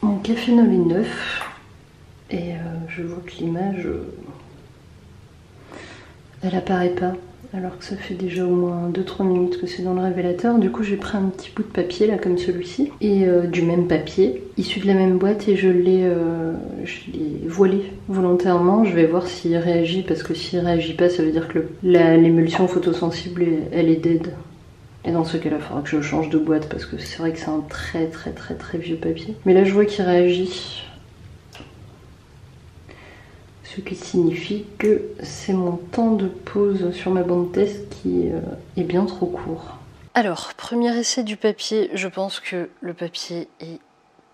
Mon cafénol est neuf et je vois que l'image elle apparaît pas alors que ça fait déjà au moins 2-3 minutes que c'est dans le révélateur. Du coup j'ai pris un petit bout de papier là comme celui-ci et du même papier issu de la même boîte et je l'ai voilé volontairement. Je vais voir s'il réagit parce que s'il réagit pas ça veut dire que l'émulsion photosensible elle est dead. Et dans ce cas-là, il faudra que je change de boîte parce que c'est vrai que c'est un très vieux papier. Mais là, je vois qu'il réagit. Ce qui signifie que c'est mon temps de pause sur ma bande test qui est bien trop court. Alors, premier essai du papier. Je pense que le papier est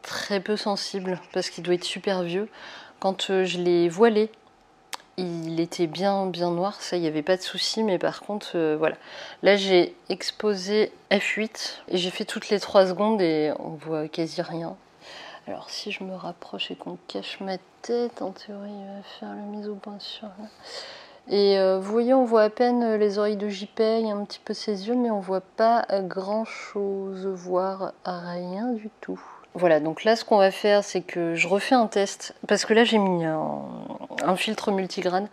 très peu sensible parce qu'il doit être super vieux. Quand je l'ai voilé, il était bien noir, ça, il n'y avait pas de souci, mais par contre, voilà. Là, j'ai exposé F8 et j'ai fait toutes les 3 secondes et on voit quasi rien. Alors, si je me rapproche et qu'on cache ma tête, en théorie, il va faire la mise au point sur là. Et vous voyez, on voit à peine les oreilles de JPEG, un petit peu ses yeux, mais on voit pas grand-chose, voire rien du tout. Voilà, donc là ce qu'on va faire c'est que je refais un test, parce que là j'ai mis un filtre multigrade,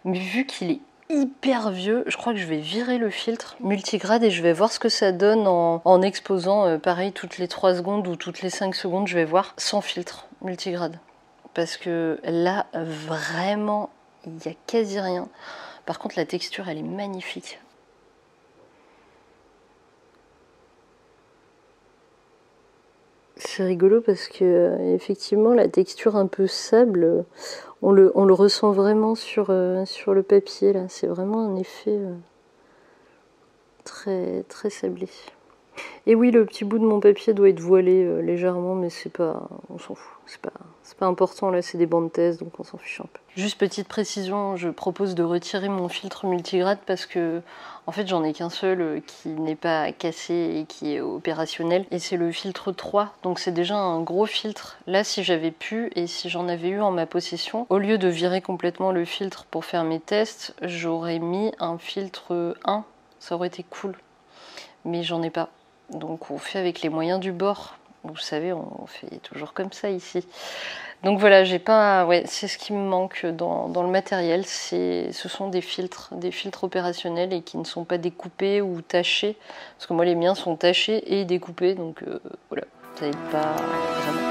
mais vu qu'il est hyper vieux, je crois que je vais virer le filtre multigrade et je vais voir ce que ça donne en exposant, pareil, toutes les 3 secondes ou toutes les 5 secondes, je vais voir sans filtre multigrade. Parce que là, vraiment, il n'y a quasi rien. Par contre, la texture, elle est magnifique. C'est rigolo parce que effectivement la texture un peu sable, on le ressent vraiment sur le papier là. C'est vraiment un effet très sablé. Et oui, le petit bout de mon papier doit être voilé légèrement, mais c'est pas, on s'en fout. C'est pas important là, c'est des bandes test, donc on s'en fiche un peu. Juste petite précision, je propose de retirer mon filtre multigrade parce que en fait j'en ai qu'un seul qui n'est pas cassé et qui est opérationnel, et c'est le filtre 3, donc c'est déjà un gros filtre. Là, si j'avais pu et si j'en avais eu en ma possession, au lieu de virer complètement le filtre pour faire mes tests, j'aurais mis un filtre 1, ça aurait été cool, mais j'en ai pas. Donc on fait avec les moyens du bord. Vous savez, on fait toujours comme ça ici. Donc voilà, j'ai pas, ouais, c'est ce qui me manque dans le matériel. Ce sont des filtres opérationnels et qui ne sont pas découpés ou tachés. Parce que moi, les miens sont tachés et découpés. Donc voilà, ça n'aide pas vraiment.